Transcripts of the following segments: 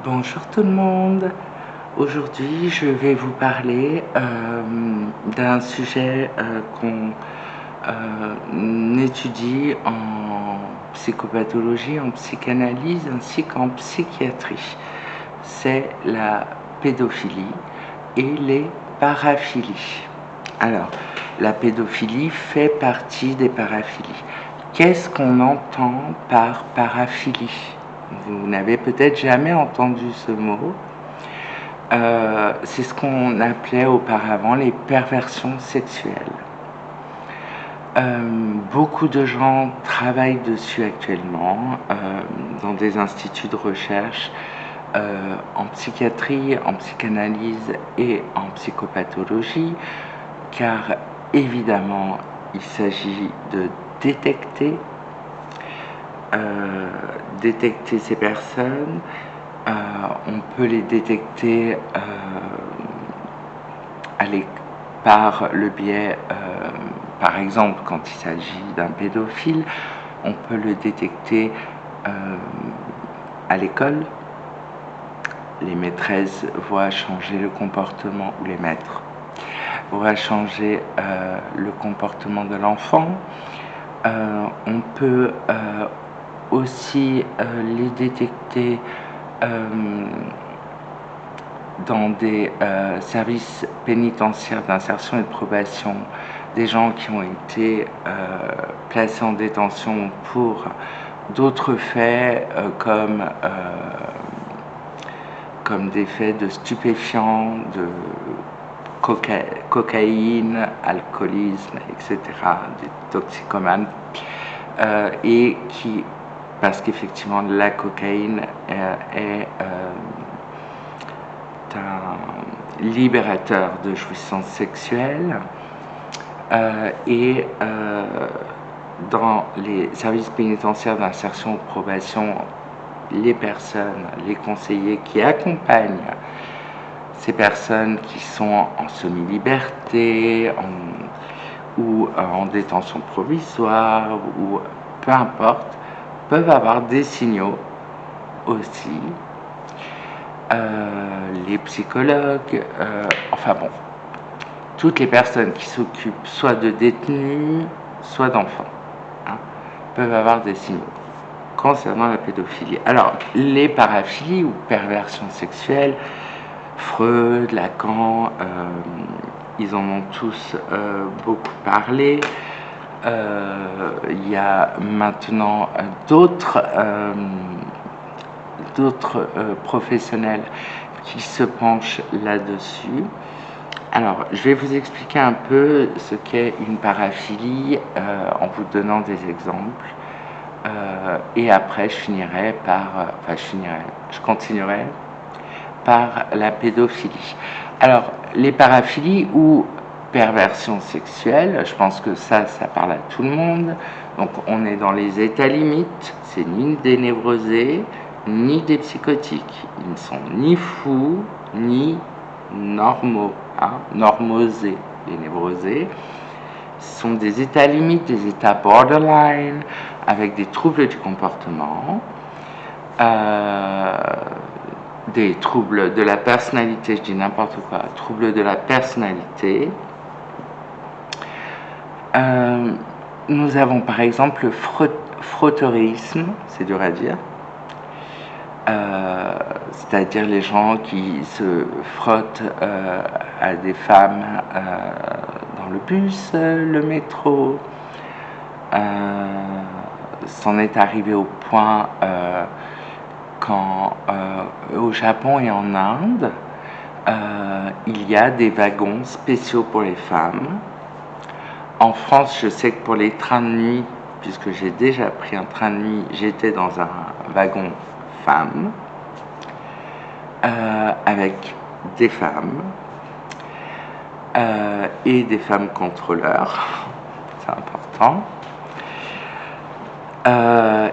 Bonjour tout le monde. Aujourd'hui, je vais vous parler d'un sujet qu'on étudie en psychopathologie, en psychanalyse ainsi qu'en psychiatrie. C'est la pédophilie et les paraphilies. Alors, la pédophilie fait partie des paraphilies. Qu'est-ce qu'on entend par paraphilie? Vous n'avez peut-être jamais entendu ce mot. C'est ce qu'on appelait auparavant les perversions sexuelles. Beaucoup de gens travaillent dessus actuellement dans des instituts de recherche en psychiatrie, en psychanalyse et en psychopathologie, car évidemment il s'agit de détecter ces personnes. On peut les détecter par le biais, par exemple, quand il s'agit d'un pédophile, on peut le détecter à l'école. Les maîtresses voient changer le comportement, ou les maîtres voient changer le comportement de l'enfant. On peut aussi les détecter dans des services pénitentiaires d'insertion et de probation, des gens qui ont été placés en détention pour d'autres faits comme des faits de stupéfiants, de cocaïne, alcoolisme, etc., des toxicomanes, et qui, parce qu'effectivement la cocaïne est un libérateur de jouissance sexuelle, et dans les services pénitentiaires d'insertion ou de probation, les personnes, les conseillers qui accompagnent ces personnes qui sont en semi-liberté ou en détention provisoire ou peu importe, peuvent avoir des signaux aussi. Les psychologues, enfin bon, toutes les personnes qui s'occupent soit de détenus, soit d'enfants, peuvent avoir des signaux concernant la pédophilie. Alors, les paraphilies ou perversions sexuelles, Freud, Lacan, ils en ont tous beaucoup parlé. Il y a maintenant d'autres professionnels qui se penchent là-dessus. Alors, je vais vous expliquer un peu ce qu'est une paraphilie en vous donnant des exemples. Et après, je continuerai par la pédophilie. Alors, les paraphilies ou perversions sexuelles, je pense que ça parle à tout le monde. Donc, on est dans les états limites, c'est ni des névrosés, ni des psychotiques. Ils ne sont ni fous, ni normaux, normosés. Les névrosés sont des états limites, des états borderline, avec des troubles du comportement, des troubles de la personnalité, je dis n'importe quoi, troubles de la personnalité. Nous avons par exemple le frotteurisme, c'est dur à dire, c'est-à-dire les gens qui se frottent à des femmes dans le bus, le métro. C'en est arrivé au point quand au Japon et en Inde, il y a des wagons spéciaux pour les femmes. En France, je sais que pour les trains de nuit, puisque j'ai déjà pris un train de nuit, j'étais dans un wagon femme, avec des femmes et des femmes contrôleurs, c'est important.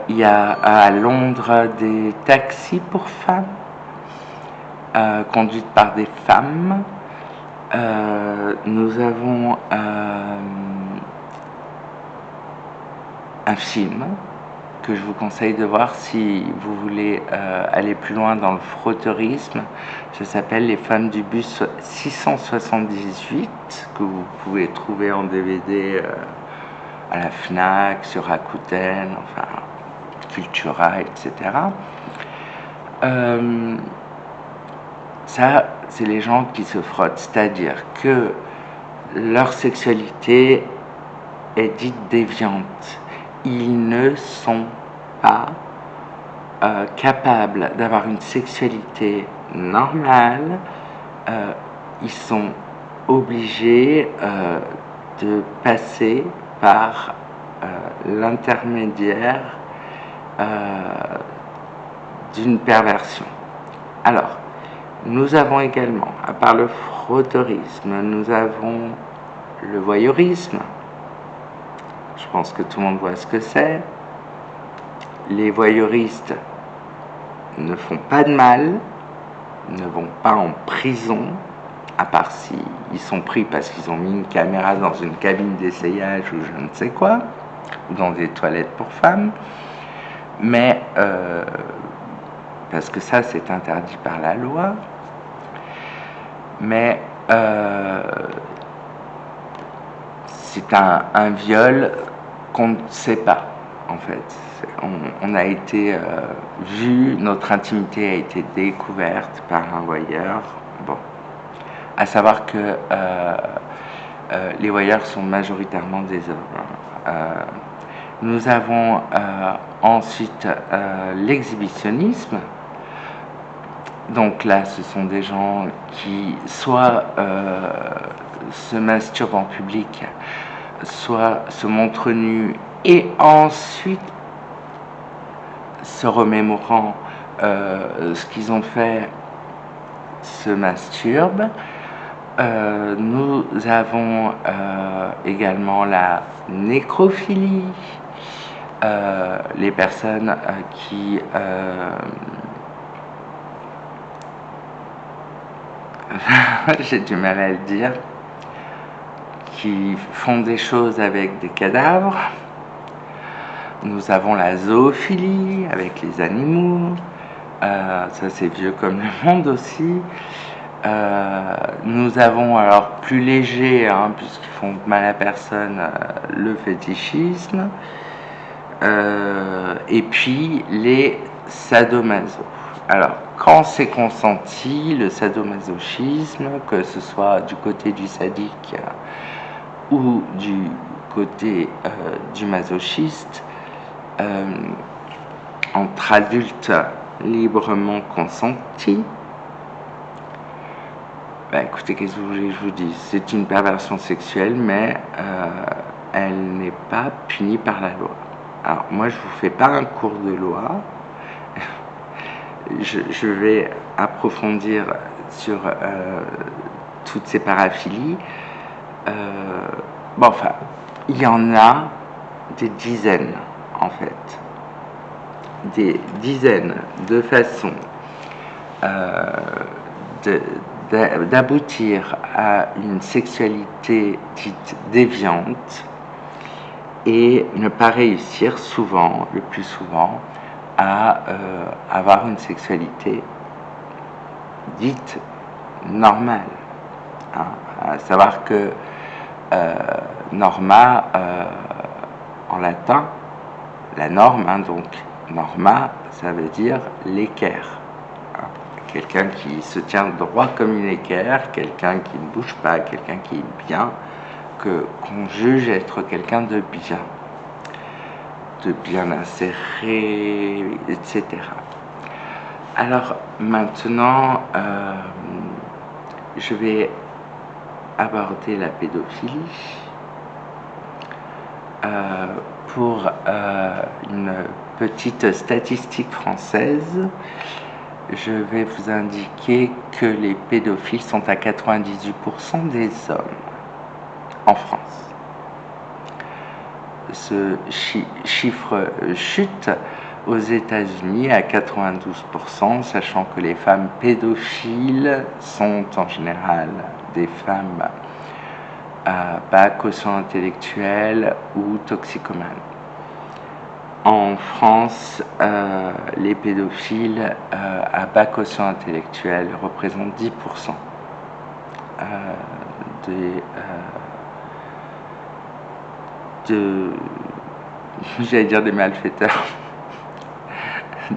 Il y a à Londres des taxis pour femmes, conduites par des femmes. Nous avons un film que je vous conseille de voir si vous voulez aller plus loin dans le frotteurisme. Ça s'appelle Les femmes du bus 678, que vous pouvez trouver en DVD à la FNAC, sur Rakuten, enfin Cultura, etc. Ça, c'est les gens qui se frottent, c'est-à-dire que leur sexualité est dite déviante. Ils ne sont pas capables d'avoir une sexualité normale. Ils sont obligés de passer par l'intermédiaire d'une perversion. Alors, nous avons également, à part le frotteurisme, nous avons le voyeurisme. Je pense que tout le monde voit ce que c'est. Les voyeuristes ne font pas de mal, ne vont pas en prison, à part s'ils sont pris parce qu'ils ont mis une caméra dans une cabine d'essayage ou je ne sais quoi, ou dans des toilettes pour femmes. Mais, parce que ça, c'est interdit par la loi. Mais c'est un viol qu'on ne sait pas, en fait. On a été vu, notre intimité a été découverte par un voyeur. Bon, à savoir que les voyeurs sont majoritairement des hommes. Nous avons ensuite l'exhibitionnisme. Donc là, ce sont des gens qui soit se masturbent en public, soit se montrent nus et ensuite, se remémorant ce qu'ils ont fait, se masturbent. Nous avons également la nécrophilie, les personnes qui j'ai du mal à le dire, qui font des choses avec des cadavres. Nous avons la zoophilie avec les animaux, ça c'est vieux comme le monde aussi. Nous avons, alors plus léger, puisqu'ils font mal à personne, le fétichisme, et puis les sadomaso. Alors, quand c'est consenti, le sadomasochisme, que ce soit du côté du sadique ou du côté du masochiste, entre adultes librement consentis, écoutez, qu'est-ce que vous voulez que je vous dise? C'est une perversion sexuelle, mais elle n'est pas punie par la loi. Alors, moi, je ne vous fais pas un cours de loi. Je vais approfondir sur toutes ces paraphilies. Bon, enfin, il y en a des dizaines, en fait. Des dizaines de façons d'aboutir à une sexualité dite déviante et ne pas réussir souvent, le plus souvent, à avoir une sexualité dite normale. À savoir que norma, en latin, la norme, donc norma, ça veut dire l'équerre. Quelqu'un qui se tient droit comme une équerre, quelqu'un qui ne bouge pas, quelqu'un qui est bien, qu'on juge être quelqu'un de bien inséré, etc. Alors maintenant, je vais aborder la pédophilie pour une petite statistique française. Je vais vous indiquer que les pédophiles sont à 98% des hommes en France. Ce chiffre chute aux États-Unis à 92%, sachant que les femmes pédophiles sont en général des femmes à bas quotient intellectuel ou toxicomanes. En France, les pédophiles à bas quotient intellectuel représentent 10% des, j'allais dire des malfaiteurs,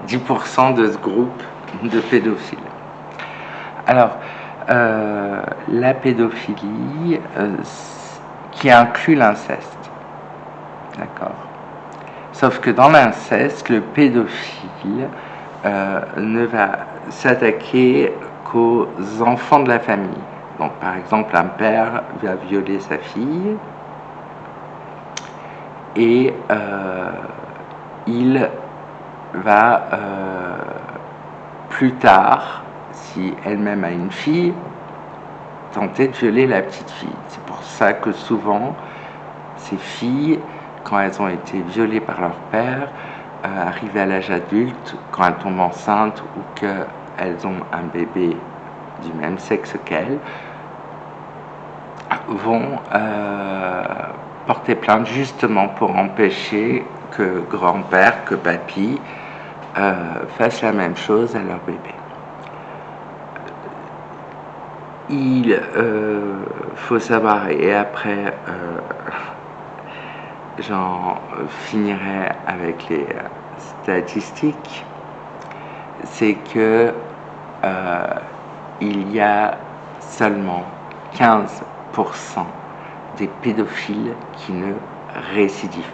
10% de ce groupe de pédophiles. Alors, la pédophilie qui inclut l'inceste, d'accord. Sauf que dans l'inceste, le pédophile ne va s'attaquer qu'aux enfants de la famille. Donc, par exemple, un père va violer sa fille et il va plus tard, si elle-même a une fille, tenter de violer la petite fille. C'est pour ça que souvent, ces filles, quand elles ont été violées par leur père, arrivées à l'âge adulte, quand elles tombent enceintes ou qu'elles ont un bébé du même sexe qu'elles, vont porter plainte justement pour empêcher que grand-père, que papy fassent la même chose à leur bébé. Il faut savoir, et après j'en finirai avec les statistiques, c'est que il y a seulement 15% des pédophiles qui ne récidivent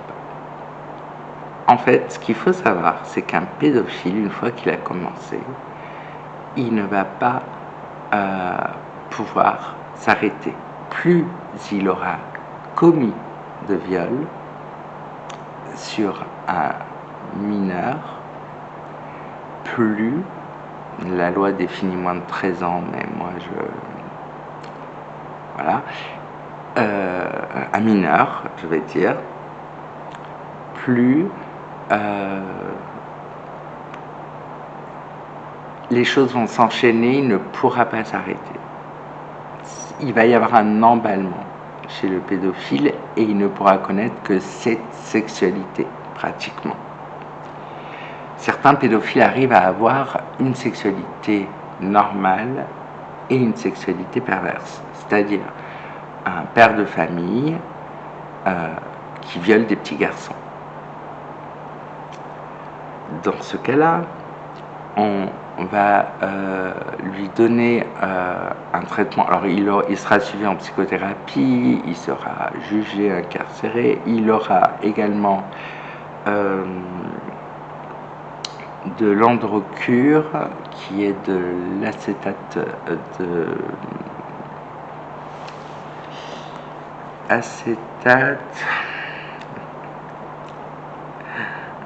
pas. En fait, ce qu'il faut savoir, c'est qu'un pédophile, une fois qu'il a commencé, il ne va pas pouvoir s'arrêter. Plus il aura commis de viol sur un mineur, plus la loi définit moins de 13 ans, mais moi voilà, un mineur, je vais dire, plus les choses vont s'enchaîner, il ne pourra pas s'arrêter. Il va y avoir un emballement chez le pédophile et il ne pourra connaître que cette sexualité, pratiquement. Certains pédophiles arrivent à avoir une sexualité normale et une sexualité perverse, c'est-à-dire un père de famille qui viole des petits garçons. Dans ce cas-là, on va lui donner un traitement. Alors il sera suivi en psychothérapie, il sera jugé, incarcéré, il aura également de l'androcure, qui est de l'acétate de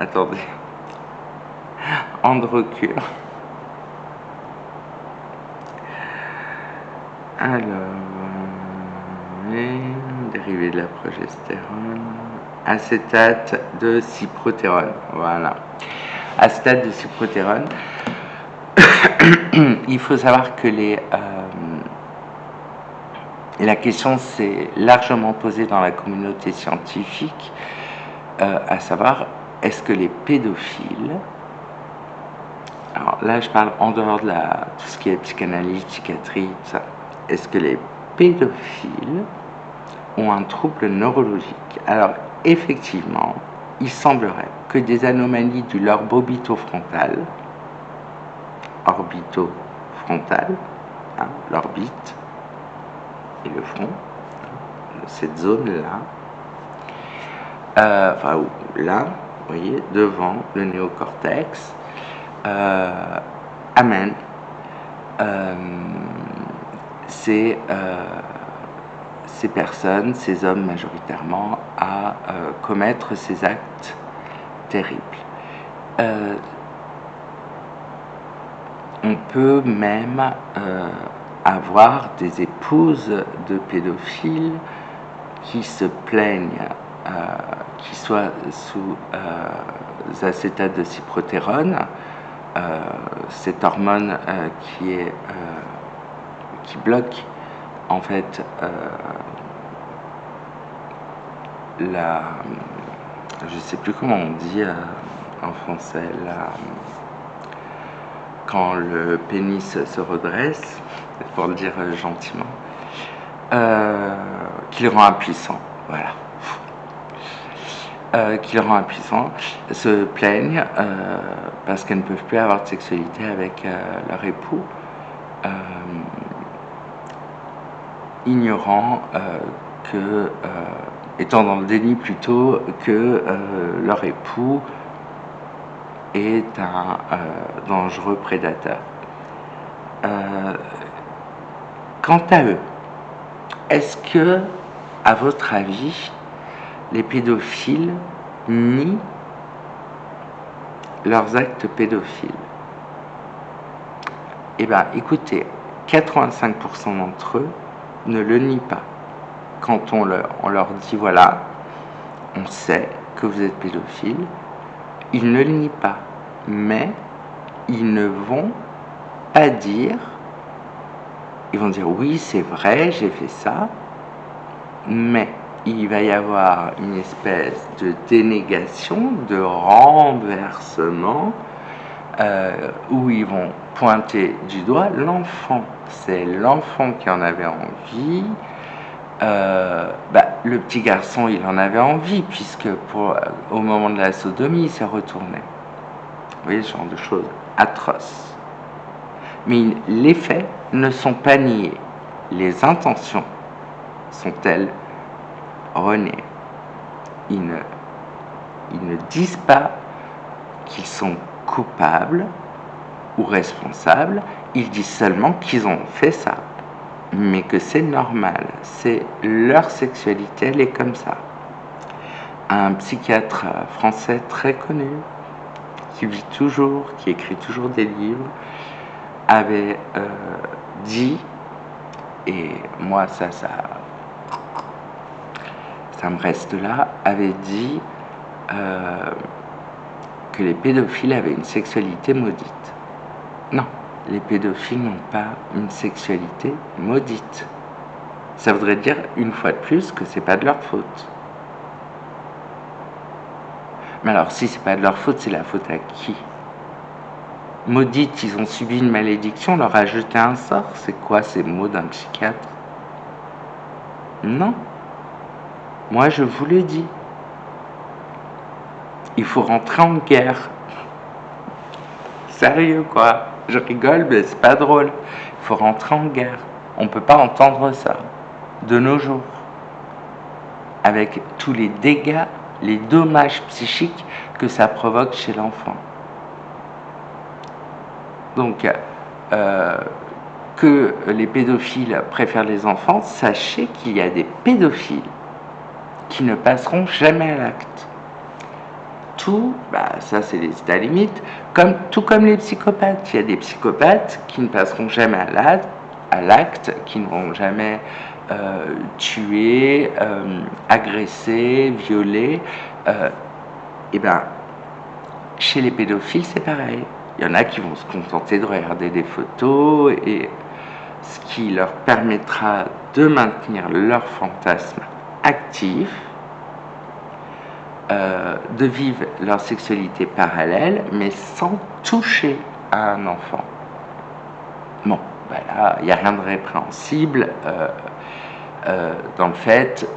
attendez, androcure. Alors, dérivé de la progestérone, acétate de cyprotérone, voilà. Acétate de cyprotérone. Il faut savoir que la question s'est largement posée dans la communauté scientifique, à savoir, est-ce que les pédophiles, alors là je parle en dehors de tout ce qui est psychanalyse, psychiatrie, tout ça, est-ce que les pédophiles ont un trouble neurologique? Alors effectivement, il semblerait que des anomalies du lobe orbitofrontal, hein, l'orbite et le front, cette zone-là, enfin là, vous voyez, devant le néocortex, amène ces personnes, ces hommes majoritairement, à commettre ces actes terribles. On peut même avoir des épouses de pédophiles qui se plaignent qui soient sous acétate de cyprotérone, cette hormone qui bloque en fait je ne sais plus comment on dit en français, là, quand le pénis se redresse, pour le dire gentiment, qui le rend impuissant, voilà. Qui le rend impuissant, se plaignent parce qu'elles ne peuvent plus avoir de sexualité avec leur époux, ignorant que, étant dans le déni plutôt, que leur époux est un dangereux prédateur. Quant à eux, est-ce que, à votre avis, les pédophiles nient leurs actes pédophiles? Eh bien, écoutez, 85% d'entre eux ne le nient pas. Quand on leur dit, voilà, on sait que vous êtes pédophile, ils ne le nient pas. Mais ils ne vont pas dire, ils vont dire, oui, c'est vrai, j'ai fait ça, mais il va y avoir une espèce de dénégation, de renversement, où ils vont pointer du doigt l'enfant. C'est l'enfant qui en avait envie. Le petit garçon, il en avait envie, puisque au moment de la sodomie, il s'est retourné. Vous voyez, ce genre de choses atroces. Mais les faits ne sont pas niés. Les intentions sont-elles reniées? Ils ne disent pas qu'ils sont coupables ou responsables, ils disent seulement qu'ils ont fait ça, mais que c'est normal, c'est leur sexualité, elle est comme ça. Un psychiatre français très connu, qui vit toujours, qui écrit toujours des livres, avait dit, et moi ça me reste là, avait dit que les pédophiles avaient une sexualité maudite. Non, les pédophiles n'ont pas une sexualité maudite. Ça voudrait dire, une fois de plus, que c'est pas de leur faute. Mais alors, si c'est pas de leur faute, c'est la faute à qui? Maudite, ils ont subi une malédiction, on leur a jeté un sort. C'est quoi ces mots d'un psychiatre? Non. Moi, je vous le dis. Il faut rentrer en guerre. Sérieux, quoi. Je rigole, mais c'est pas drôle. Il faut rentrer en guerre. On peut pas entendre ça de nos jours. Avec tous les dégâts, les dommages psychiques que ça provoque chez l'enfant. Donc, que les pédophiles préfèrent les enfants, sachez qu'il y a des pédophiles qui ne passeront jamais à l'acte. Tout, ça c'est les états limites, tout comme les psychopathes. Il y a des psychopathes qui ne passeront jamais à l'acte, qui ne vont jamais tuer, agresser, violer. Chez les pédophiles, c'est pareil. Il y en a qui vont se contenter de regarder des photos, et ce qui leur permettra de maintenir leur fantasme actif, de vivre leur sexualité parallèle, mais sans toucher à un enfant. Bon, là, il n'y a rien de répréhensible dans le fait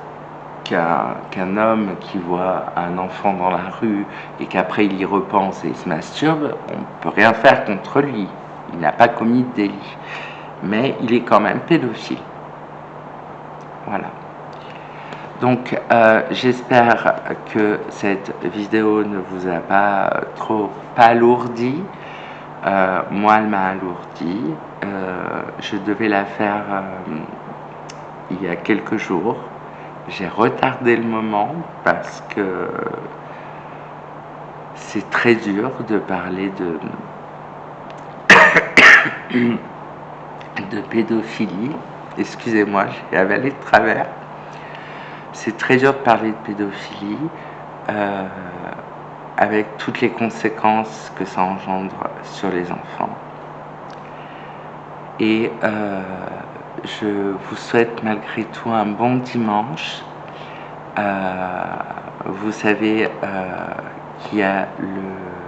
qu'un homme qui voit un enfant dans la rue et qu'après il y repense et il se masturbe, on ne peut rien faire contre lui. Il n'a pas commis de délit. Mais il est quand même pédophile. Voilà. Donc, j'espère que cette vidéo ne vous a pas trop alourdi. Moi, elle m'a alourdi. Je devais la faire il y a quelques jours. J'ai retardé le moment parce que c'est très dur de parler de pédophilie. Excusez-moi, j'ai avalé de travers. C'est très dur de parler de pédophilie avec toutes les conséquences que ça engendre sur les enfants. Et je vous souhaite malgré tout un bon dimanche. Vous savez qu'il y a le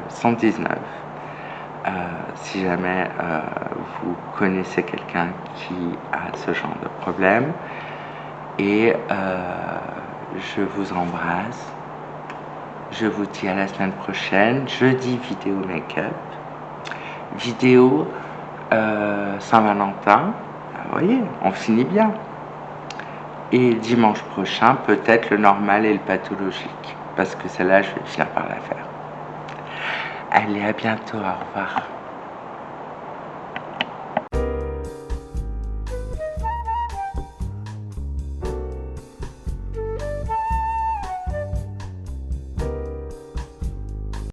119. Si jamais vous connaissez quelqu'un qui a ce genre de problème. Et je vous embrasse. Je vous dis à la semaine prochaine. Jeudi, vidéo make-up. Vidéo Saint-Valentin. Vous voyez, on finit bien. Et dimanche prochain, peut-être le normal et le pathologique. Parce que celle-là, je vais finir par la faire. Allez, à bientôt. Au revoir.